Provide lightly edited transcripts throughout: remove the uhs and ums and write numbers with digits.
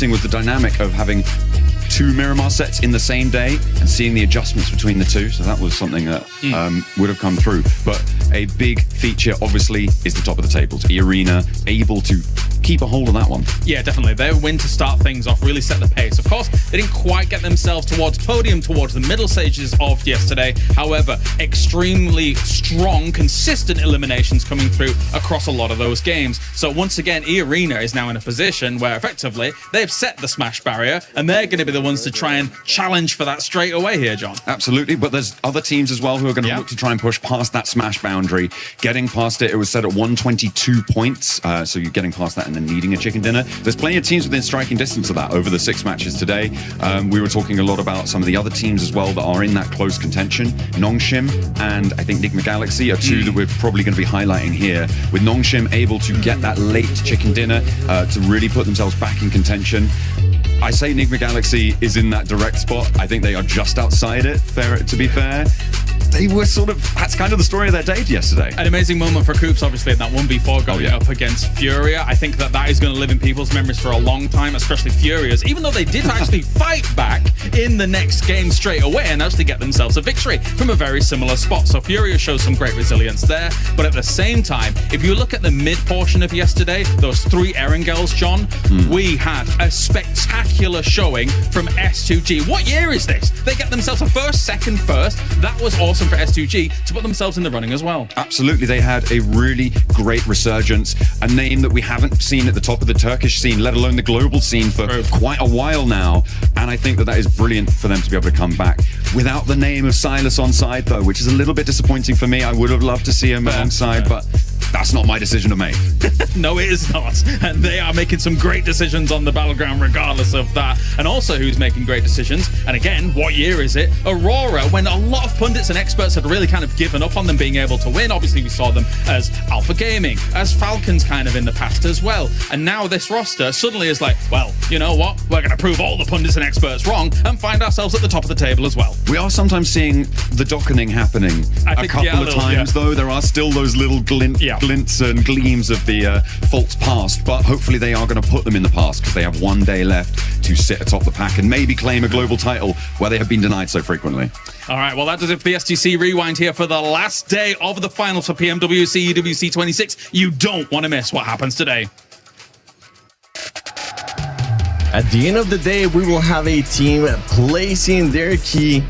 interesting with the dynamic of having 2 Miramar sets in the same day and seeing the adjustments between the two. So that was something that would have come through. But a big feature, obviously, is the top of the tables. EARENA able to keep a hold of that one. Yeah, definitely. Their win to start things off really set the pace. Of course, they didn't quite get themselves towards podium, towards the middle stages of yesterday. However, extremely strong, consistent eliminations coming through across a lot of those games. So once again, EARENA is now in a position where effectively they've set the smash barrier and they're going to be the ones to try and challenge for that straight away here, John. Absolutely, but there's other teams as well who are going to look to try and push past that smash boundary. Getting past it, it was set at 122 points, so you're getting past that and then needing a chicken dinner. There's plenty of teams within striking distance of that over the 6 matches today. We were talking a lot about some of the other teams as well that are in that close contention. NONGSHIM and I think NIGMA Galaxy are two that we're probably going to be highlighting here, with NONGSHIM able to get that late chicken dinner to really put themselves back in contention. I say NIGMA Galaxy is in that direct spot. I think they are just outside it, to be fair. They were sort of, that's kind of the story of their day yesterday. An amazing moment for Coops, obviously, in that 1v4 going up against FURIA. I think that is going to live in people's memories for a long time, especially FURIA's, even though they did actually fight back in the next game straight away and actually get themselves a victory from a very similar spot. So FURIA shows some great resilience there. But at the same time, if you look at the mid portion of yesterday, those 3 Eren girls, John, we had a spectacular showing from S2G. What year is this? They get themselves a first, second, first. That was awesome for S2G to put themselves in the running as well. Absolutely, they had a really great resurgence, a name that we haven't seen at the top of the Turkish scene, let alone the global scene for quite a while now, and I think that is brilliant for them to be able to come back. Without the name of Silas on side though, which is a little bit disappointing for me. I would have loved to see him alongside, but that's not my decision to make. No, it is not. And they are making some great decisions on the battleground regardless of that. And also who's making great decisions, and again, what year is it? AURORA, when a lot of pundits and experts had really kind of given up on them being able to win. Obviously, we saw them as Alpha Gaming, as Falcons kind of in the past as well. And now this roster suddenly is like, well, you know what? We're going to prove all the pundits and experts wrong and find ourselves at the top of the table as well. We are sometimes seeing the dockening happening a couple of times, though. There are still those little glints and gleams of the false past, but hopefully they are going to put them in the past because they have 1 day left to sit atop the pack and maybe claim a global title where they have been denied so frequently. All right, well, that does it for the STC Rewind here for the last day of the finals for Pmwc EWC 26. You don't want to miss what happens today. At the end of the day, we will have a team placing their key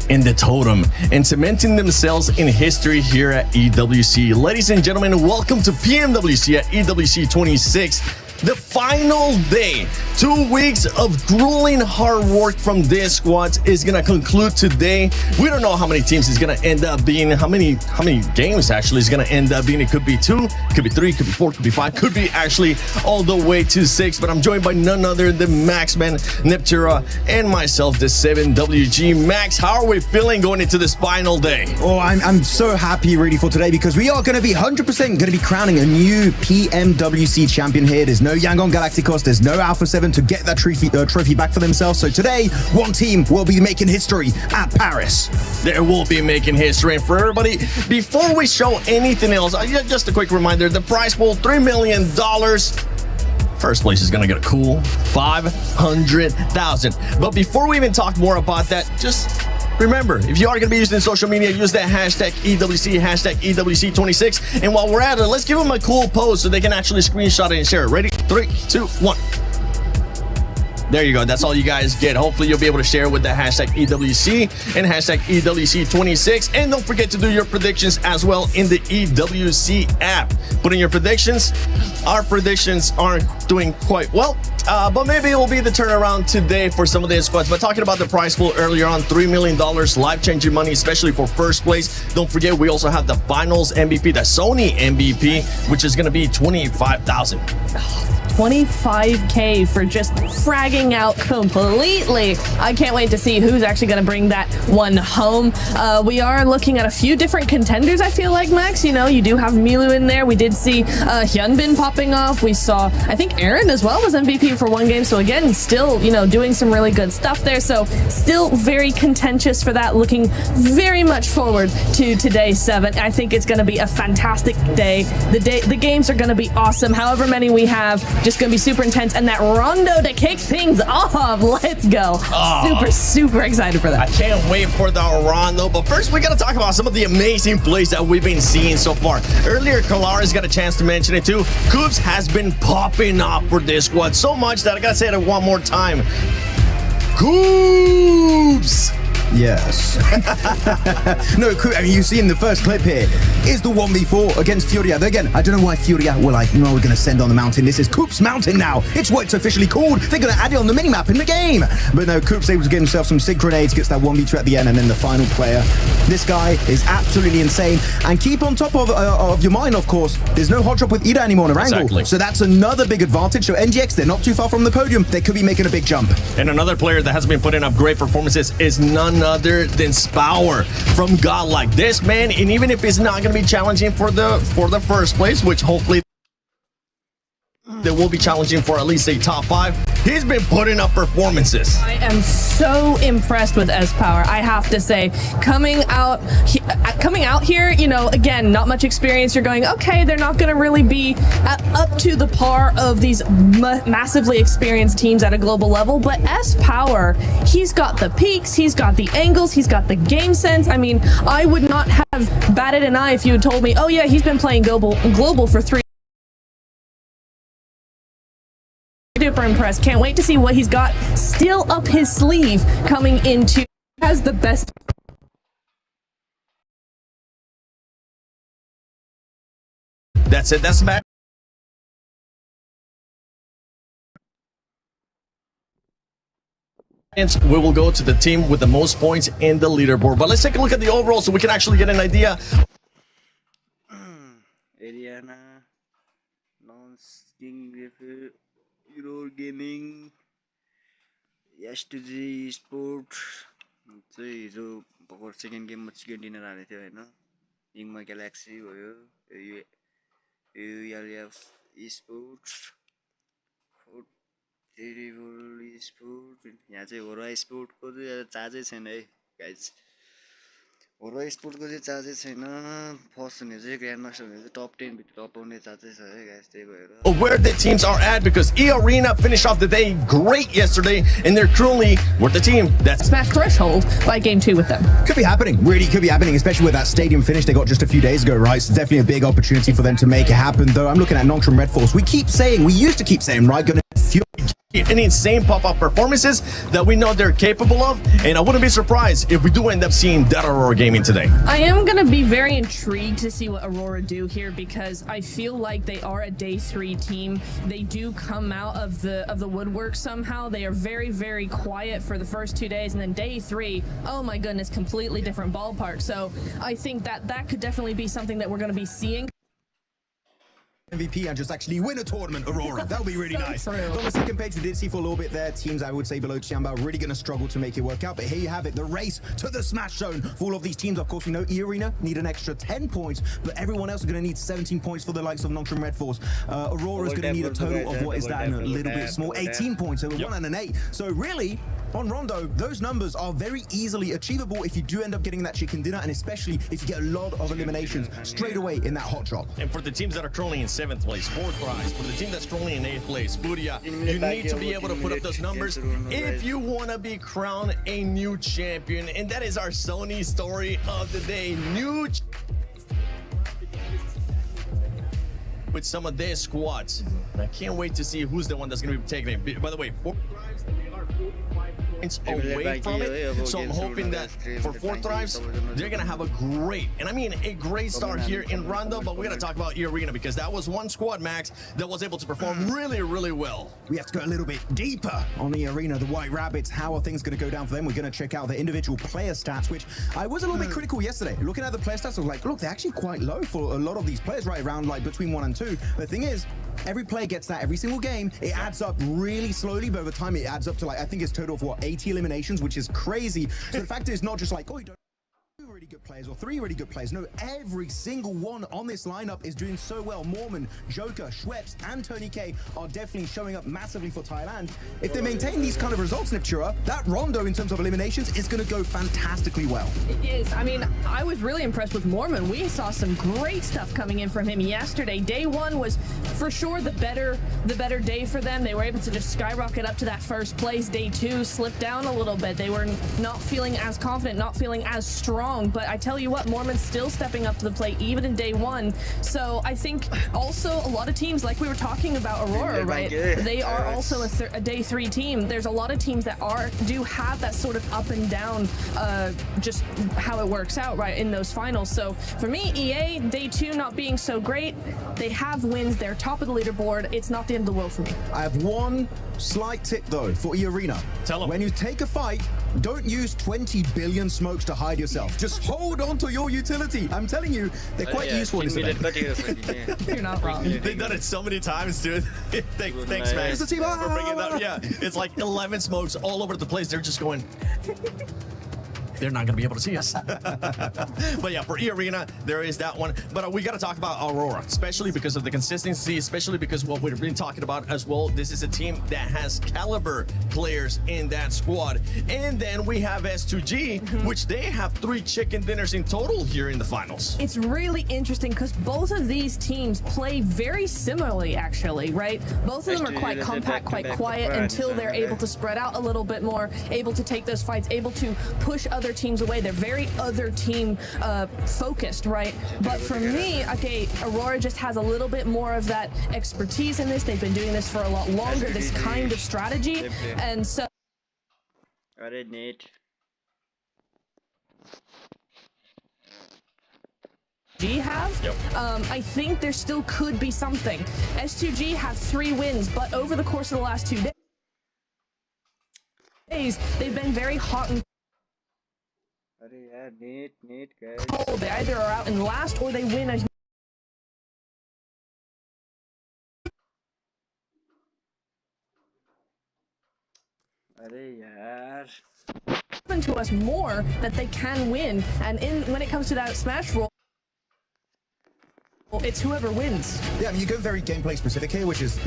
in the totem and cementing themselves in history here at EWC. Ladies and gentlemen, welcome to Pmwc at EWC 26. The final day. 2 weeks of grueling hard work from these squads is gonna conclude today. We don't know how many teams is gonna end up being, how many games actually is gonna end up being. It could be 2, could be 3, could be 4, could be 5, could be actually all the way to 6. But I'm joined by none other than Maxman, Neptura, and myself, the 7WG. Max, how are we feeling going into this final day? Oh, I'm so happy really for today because we are gonna be 100% gonna be crowning a new Pmwc champion here. There's no Yangon Galacticos, there's no Alpha 7 to get that trophy back for themselves. So today, one team will be making history at Paris. There will be making history. And for everybody, before we show anything else, just a quick reminder, the prize pool, $3 million. First place is gonna get a cool 500,000. But before we even talk more about that, just remember, if you are going to be using social media, use that hashtag EWC, hashtag EWC26. And while we're at it, let's give them a cool pose so they can actually screenshot it and share it. Ready? 3, 2, 1. There you go. That's all you guys get. Hopefully, you'll be able to share with the hashtag EWC and hashtag EWC26. And don't forget to do your predictions as well in the EWC app. Put in your predictions. Our predictions aren't doing quite well, but maybe it will be the turnaround today for some of these squads. But talking about the prize pool earlier on, $3 million, life-changing money, especially for first place. Don't forget, we also have the finals MVP, the Sony MVP, which is going to be $25,000. 25K for just fragging out completely. I can't wait to see who's actually going to bring that one home. We are looking at a few different contenders, I feel like, Max. You know, you do have Milu in there. We did see Hyunbin popping off. We saw, I think, Eren as well was MVP for 1 game. So again, still, you know, doing some really good stuff there. So still very contentious for that. Looking very much forward to today 7. I think it's going to be a fantastic day. The games are going to be awesome. However many we have, just going to be super intense. And that rondo to kick things off. Let's go. Super excited for that. I can't wait for the rondo. But first, we got to talk about some of the amazing plays that we've been seeing so far. Earlier, Kalara's got a chance to mention it too. Coops has been popping off for this squad so much that I got to say it one more time. Coops! Yes. No, I mean, you see in the first clip here is the 1v4 against FURIA. Again, I don't know why FURIA were like, no, we're going to send on the mountain. This is Coops Mountain now. It's what it's officially called. They're going to add it on the minimap in the game. But no, Coops able to get himself some sick grenades, gets that 1v2 at the end, and then the final player. This guy is absolutely insane. And keep on top of your mind, of course, there's no hot drop with Ida anymore on Erangel. Exactly. So that's another big advantage. So NGX, they're not too far from the podium. They could be making a big jump. And another player that has been putting up great performances is none other than Spower from Godlike. This man, and even if it's not going to be challenging for the first place, which hopefully they will be challenging for at least a top 5, he's been putting up performances. I am so impressed with S-Power, I have to say. Coming out here, you know, again, not much experience. You're going, okay, they're not going to really be up to the par of these massively experienced teams at a global level. But S-Power, he's got the peaks, he's got the angles, he's got the game sense. I mean, I would not have batted an eye if you had told me, oh yeah, he's been playing global for 3. Super impressed. Can't wait to see what he's got still up his sleeve coming into. Has the best. That's it. That's Matt. We will go to the team with the most points in the leaderboard. But let's take a look at the overall so we can actually get an idea. ARENA, NONGSHIM, Euro Gaming, yesterday eSports. चाहिँ हिजो भर्खर second game म chicken dinner हालेको थियो हैन Nyingma galaxy भयो ULF eSports terrible eSports यहाँ चाहिँ होरा स्पोर्ट को चाहिँ चार्जै छैन है गाइज होरा स्पोर्ट को चाहिँ चार्जै छैन फर्स्ट हुने चाहिँ ग्रान्ड मास्टर हुने चाहिँ टप 10 भित्र टप आउने चार्जै छ है गाइज त्यही भएर Where the teams are at, because EARENA finished off the day great yesterday, and they're currently with the team that's Smash threshold by game 2 with them. Could be happening, really could be happening, especially with that stadium finish they got just a few days ago, right? So definitely a big opportunity for them to make it happen, though. I'm looking at NONGSHIM REDFORCE. We used to keep saying, right, gonna any insane pop-up performances that we know they're capable of, and I wouldn't be surprised if we do end up seeing that AURORA gaming today. I am going to be very intrigued to see what AURORA do here, because I feel like they are a day 3 team. They do come out of the woodwork somehow. They are very quiet for the first 2 days, and then day 3, oh my goodness, completely different ballpark. So I think that could definitely be something that we're going to be seeing. MVP and just actually win a tournament, AURORA. That would be really nice. True. On the second page, we did see for a little bit there, teams I would say below TIANBA really going to struggle to make it work out. But here you have it, the race to the smash zone for all of these teams. Of course, we know EARENA need an extra 10 points, but everyone else is going to need 17 points for the likes of NONGSHIM REDFORCE. AURORA is going to need a total of, what is that, and a little bit small, 18 points, so 1 and an 8. So really, on Rondo, those numbers are very easily achievable if you do end up getting that chicken dinner, and especially if you get a lot of eliminations straight away in that hot drop. And for the teams that are currently in 7th place, 4th prize, for the team that's currently in 8th place, FURIA, you need to be able to put up those numbers if you want to be crowned a new champion. And that is our Sony story of the day. With some of their squads. I can't wait to see who's the one that's going to be taking it. By the way, 4 drives, they are 45 points away from it. So I'm hoping that for 4 drives, they're going to have a great, and I mean a great start here in Rondo. But we're going to talk about EARENA, because that was one squad, Max, that was able to perform really well. We have to go a little bit deeper on the EARENA, the White Rabbits. How are things going to go down for them? We're going to check out their individual player stats, which I was a little bit critical yesterday. Looking at the player stats, I was like, look, they're actually quite low for a lot of these players, right around like between 1 and 2. The thing is, every player gets that every single game. It adds up really slowly, but over time it adds up to, like, I think it's total of what, 80 eliminations, which is crazy. So the fact is not just like, oh, you don't really good players, or 3 really good players. No, every single one on this lineup is doing so well. Mormon, Joker, Schweppes, and Tony K are definitely showing up massively for Thailand. If they maintain these kind of results, Niptura, that rondo in terms of eliminations is going to go fantastically well. It is. I mean, I was really impressed with Mormon. We saw some great stuff coming in from him yesterday. Day 1 was for sure the better day for them. They were able to just skyrocket up to that first place. Day 2 slipped down a little bit. They were not feeling as confident, not feeling as strong. But I tell you what, Mormon's still stepping up to the plate even in day 1. So I think also a lot of teams, like we were talking about Aurora, right? They are also a day 3 team. There's a lot of teams that do have that sort of up and down, just how it works out, right, in those finals. So for me, EA, day 2 not being so great. They have wins. They're top of the leaderboard. It's not the end of the world for me. I have one slight tip though for EARENA. Tell them. When you take a fight, don't use 20 billion smokes to hide yourself. Just hold on to your utility. I'm telling you, they're quite useful in this event. You're not wrong. They've done it so many times, dude. Thanks, man. It's a team. For bringing that. Yeah, it's like 11 smokes all over the place. They're just going. They're not going to be able to see us. But yeah, for EARENA, there is that one. But we got to talk about Aurora, especially because of the consistency, especially because what we've been talking about as well. This is a team that has caliber players in that squad. And then we have S2G, which they have 3 chicken dinners in total here in the finals. It's really interesting because both of these teams play very similarly, actually, right? Both of them are quite compact, quite quiet until they're able to spread out a little bit more, able to take those fights, able to push other teams away. They're very other team focused, right? But for me, okay, Aurora just has a little bit more of that expertise in this. They've been doing this for a lot longer, this kind of strategy. And so G have, I think there still could be something. S2G have 3 wins, but over the course of the last 2 days, they've been very hot and cold. They either are out in last or they win a to us more that they can win, and when it comes to that smash roll, it's whoever wins. Yeah, I mean, you go very gameplay specific here, which is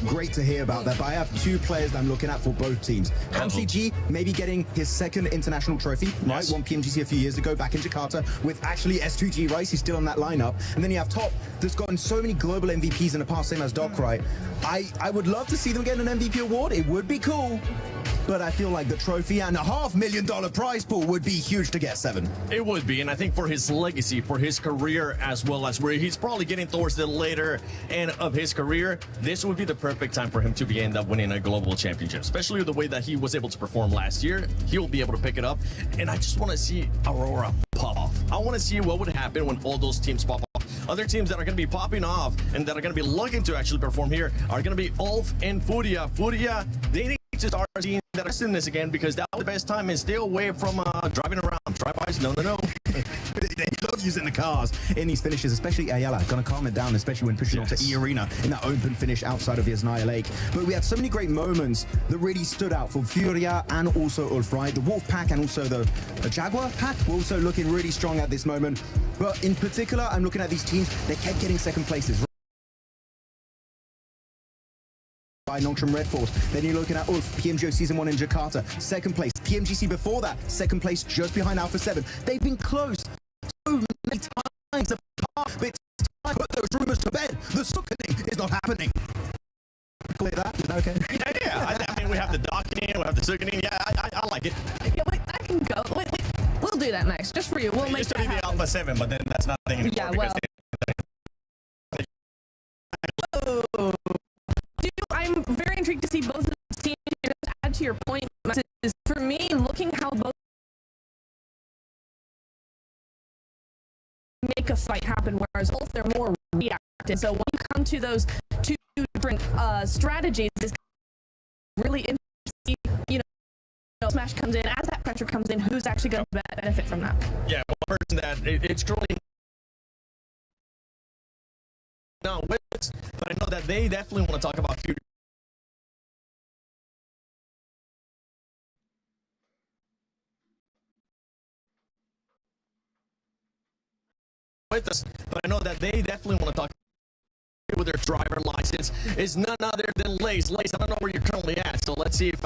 great to hear about that. But I have 2 players that I'm looking at for both teams. MCG maybe getting his 2nd international trophy, right? Won PMGC a few years ago back in Jakarta with actually S2G, right? He's still on that lineup. And then you have Top, that's gotten so many global MVPs in the past, same as Doc, right? I would love to see them get an MVP award. It would be cool. But I feel like the trophy and a $500,000 prize pool would be huge to get 7. It would be, and I think for his legacy, for his career, as well as where he's probably getting towards the later end of his career, this would be the perfect time for him to end up winning a global championship, especially the way that he was able to perform last year. He'll be able to pick it up, and I just want to see Aurora pop off. I want to see what would happen when all those teams pop off. Other teams that are going to be popping off and that are going to be looking to actually perform here are going to be ULF and FURIA. FURIA, they need to start seeing that in this again, because that was the best time, and stay away from driving around. Drive-bys, no. They love using the cars in these finishes, especially Ayala. Gonna calm it down, especially when pushing onto EARENA in that open finish outside of Yasnaya Lake. But we had so many great moments that really stood out for FURIA and also ULF, right? The Wolf Pack and also the Jaguar Pack were also looking really strong at this moment. But in particular, I'm looking at these teams, they kept getting 2nd places. By NONGSHIM REDFORCE. Then you're looking at ULF, PMGO Season 1 in Jakarta, 2nd place. PMGC before that, 2nd place just behind Alpha 7. They've been close so many times apart, but it's time to put those rumors to bed. The suckening is not happening. Clear that? Is that okay? Yeah. I mean, we have the docking, we have the suckening. Yeah, I like it. Yeah, wait, I can go. Wait. We'll do that, Max. Just for you. We'll make that happen. The Alpha 7, but then that's nothing anymore. Yeah, well. I'm very intrigued to see both of these teams. To add to your point, Max, is for me, looking how both make a fight happen, whereas both they're more reactive. So when you come to those 2 different strategies, it's really interesting. You know, Smash comes in, as that pressure comes in, who's actually going to benefit from that? Yeah, one person that it's truly no, but I know that they definitely want to talk about future. with us, but I know that they definitely want to talk with their driver license is none other than Lace. Lace, I don't know where you're currently at, so let's see if